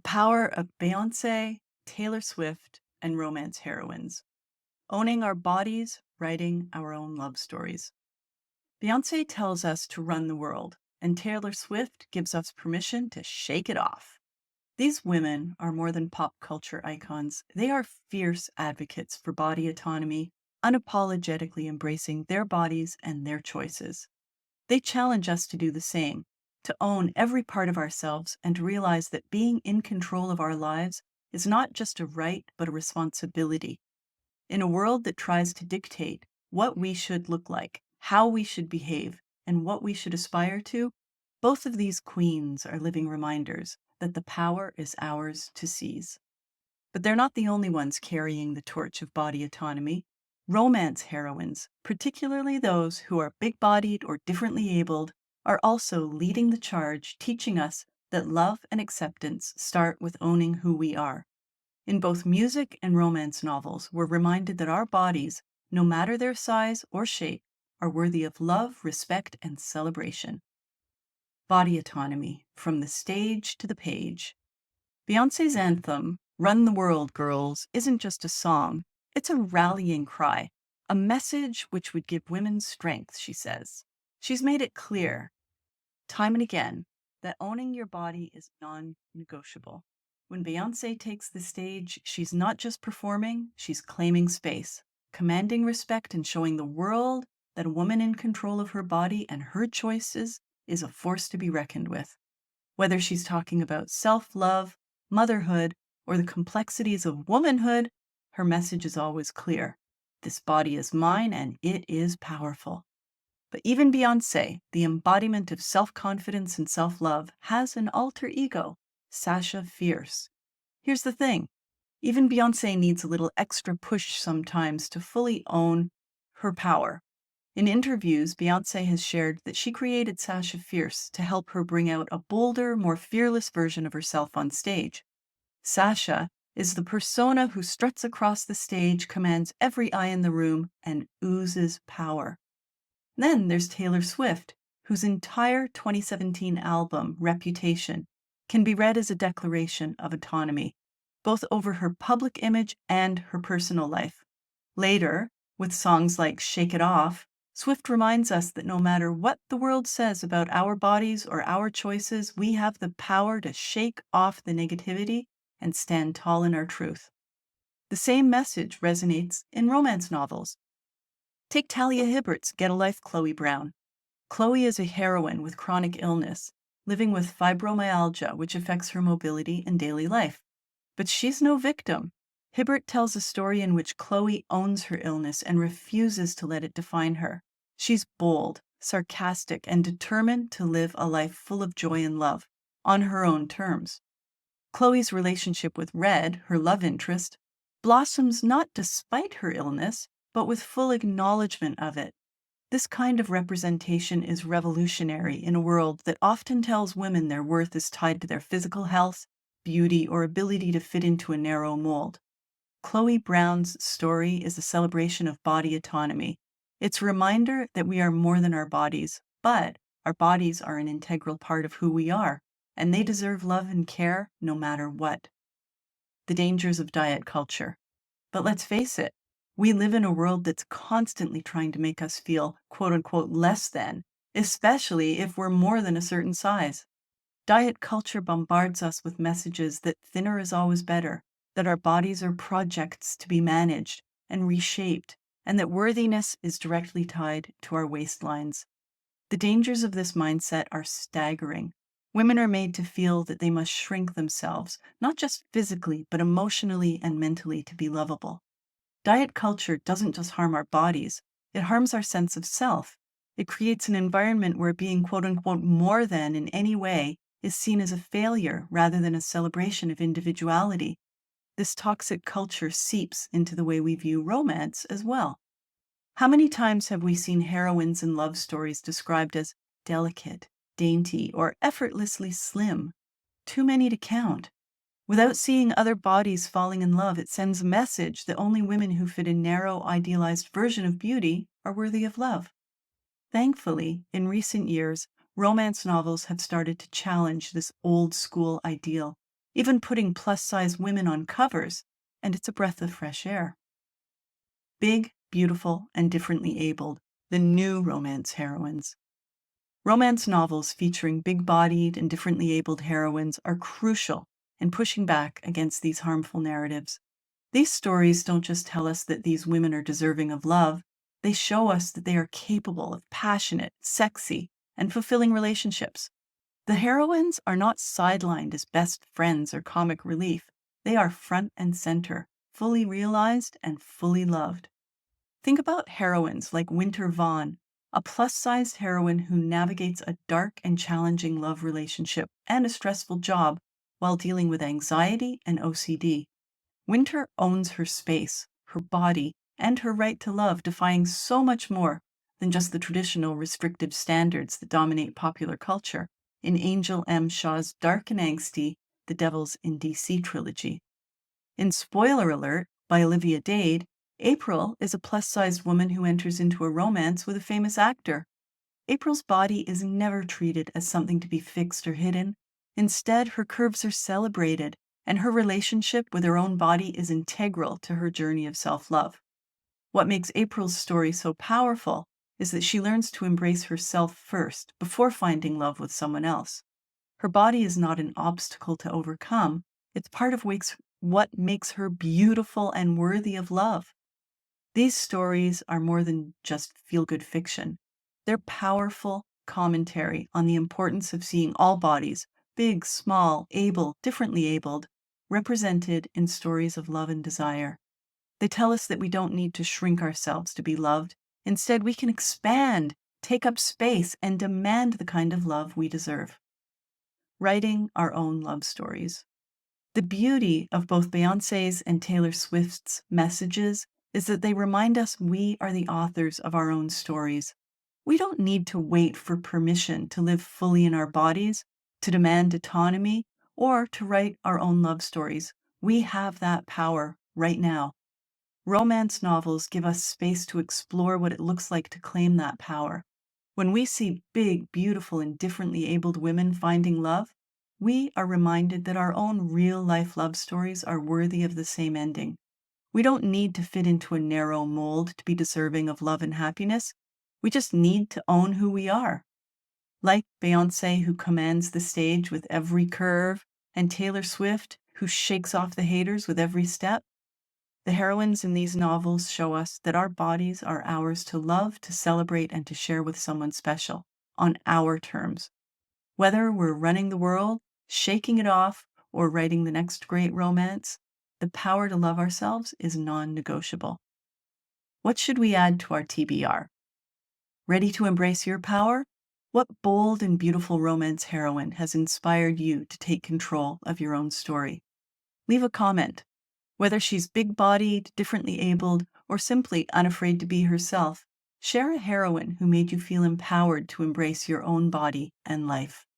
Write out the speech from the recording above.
The power of Beyoncé, Taylor Swift, and romance heroines. Owning our bodies, writing our own love stories. Beyoncé tells us to run the world, and Taylor Swift gives us permission to shake it off. These women are more than pop culture icons. They are fierce advocates for body autonomy, unapologetically embracing their bodies and their choices. They challenge us to do the same, to own every part of ourselves and to realize that being in control of our lives is not just a right, but a responsibility. In a world that tries to dictate what we should look like, how we should behave, and what we should aspire to, both of these queens are living reminders that the power is ours to seize. But they're not the only ones carrying the torch of body autonomy. Romance heroines, particularly those who are big-bodied or differently abled, are also leading the charge, teaching us that love and acceptance start with owning who we are. In both music and romance novels, we're reminded that our bodies, no matter their size or shape, are worthy of love, respect, and celebration. Body autonomy, from the stage to the page. Beyoncé's anthem, Run the World, Girls, isn't just a song, it's a rallying cry, a message which would give women strength, she says. She's made it clear, time and again, that owning your body is non-negotiable. When Beyoncé takes the stage, she's not just performing, she's claiming space, commanding respect and showing the world that a woman in control of her body and her choices is a force to be reckoned with. Whether she's talking about self-love, motherhood, or the complexities of womanhood, her message is always clear. This body is mine and it is powerful. But even Beyoncé, the embodiment of self-confidence and self-love, has an alter ego, Sasha Fierce. Here's the thing, even Beyoncé needs a little extra push sometimes to fully own her power. In interviews, Beyoncé has shared that she created Sasha Fierce to help her bring out a bolder, more fearless version of herself on stage. Sasha is the persona who struts across the stage, commands every eye in the room, and oozes power. Then there's Taylor Swift, whose entire 2017 album, Reputation, can be read as a declaration of autonomy, both over her public image and her personal life. Later, with songs like Shake It Off, Swift reminds us that no matter what the world says about our bodies or our choices, we have the power to shake off the negativity and stand tall in our truth. The same message resonates in romance novels. Take Talia Hibbert's Get a Life, Chloe Brown. Chloe is a heroine with chronic illness, living with fibromyalgia, which affects her mobility and daily life. But she's no victim. Hibbert tells a story in which Chloe owns her illness and refuses to let it define her. She's bold, sarcastic, and determined to live a life full of joy and love, on her own terms. Chloe's relationship with Red, her love interest, blossoms not despite her illness, but with full acknowledgement of it. This kind of representation is revolutionary in a world that often tells women their worth is tied to their physical health, beauty, or ability to fit into a narrow mold. Chloe Brown's story is a celebration of body autonomy. It's a reminder that we are more than our bodies, but our bodies are an integral part of who we are, and they deserve love and care no matter what. The dangers of diet culture. But let's face it, we live in a world that's constantly trying to make us feel quote unquote less than, especially if we're more than a certain size. Diet culture bombards us with messages that thinner is always better, that our bodies are projects to be managed and reshaped, and that worthiness is directly tied to our waistlines. The dangers of this mindset are staggering. Women are made to feel that they must shrink themselves, not just physically, but emotionally and mentally to be lovable. Diet culture doesn't just harm our bodies, it harms our sense of self. It creates an environment where being quote unquote more than in any way is seen as a failure rather than a celebration of individuality. This toxic culture seeps into the way we view romance as well. How many times have we seen heroines in love stories described as delicate, dainty, or effortlessly slim? Too many to count. Without seeing other bodies falling in love, it sends a message that only women who fit a narrow, idealized version of beauty are worthy of love. Thankfully, in recent years, romance novels have started to challenge this old school ideal. even putting plus-size women on covers, and it's a breath of fresh air. Big, beautiful, and differently abled, the new romance heroines. Romance novels featuring big-bodied and differently abled heroines are crucial in pushing back against these harmful narratives. These stories don't just tell us that these women are deserving of love, they show us that they are capable of passionate, sexy, and fulfilling relationships. The heroines are not sidelined as best friends or comic relief. They are front and center, fully realized and fully loved. Think about heroines like Winter Vaughan, a plus-sized heroine who navigates a dark and challenging love relationship and a stressful job while dealing with anxiety and OCD. Winter owns her space, her body, and her right to love, defying so much more than just the traditional restrictive standards that dominate popular culture in Angel M. Shaw's dark and angsty The Devils in DC trilogy. In Spoiler Alert by Olivia Dade, April is a plus-sized woman who enters into a romance with a famous actor. April's body is never treated as something to be fixed or hidden. Instead, her curves are celebrated, and her relationship with her own body is integral to her journey of self-love. What makes April's story so powerful is that she learns to embrace herself first before finding love with someone else. Her body is not an obstacle to overcome. It's part of what makes her beautiful and worthy of love. These stories are more than just feel-good fiction. They're powerful commentary on the importance of seeing all bodies, big, small, able, differently abled, represented in stories of love and desire. They tell us that we don't need to shrink ourselves to be loved. Instead, we can expand, take up space, and demand the kind of love we deserve. Writing our own love stories. The beauty of both Beyoncé's and Taylor Swift's messages is that they remind us we are the authors of our own stories. We don't need to wait for permission to live fully in our bodies, to demand autonomy, or to write our own love stories. We have that power right now. Romance novels give us space to explore what it looks like to claim that power. When we see big, beautiful, and differently abled women finding love, we are reminded that our own real-life love stories are worthy of the same ending. We don't need to fit into a narrow mold to be deserving of love and happiness. We just need to own who we are. Like Beyoncé, who commands the stage with every curve, and Taylor Swift, who shakes off the haters with every step, the heroines in these novels show us that our bodies are ours to love, to celebrate, and to share with someone special, on our terms. Whether we're running the world, shaking it off, or writing the next great romance, the power to love ourselves is non-negotiable. What should we add to our TBR? Ready to embrace your power? What bold and beautiful romance heroine has inspired you to take control of your own story? Leave a comment. Whether she's big-bodied, differently abled, or simply unafraid to be herself, share a heroine who made you feel empowered to embrace your own body and life.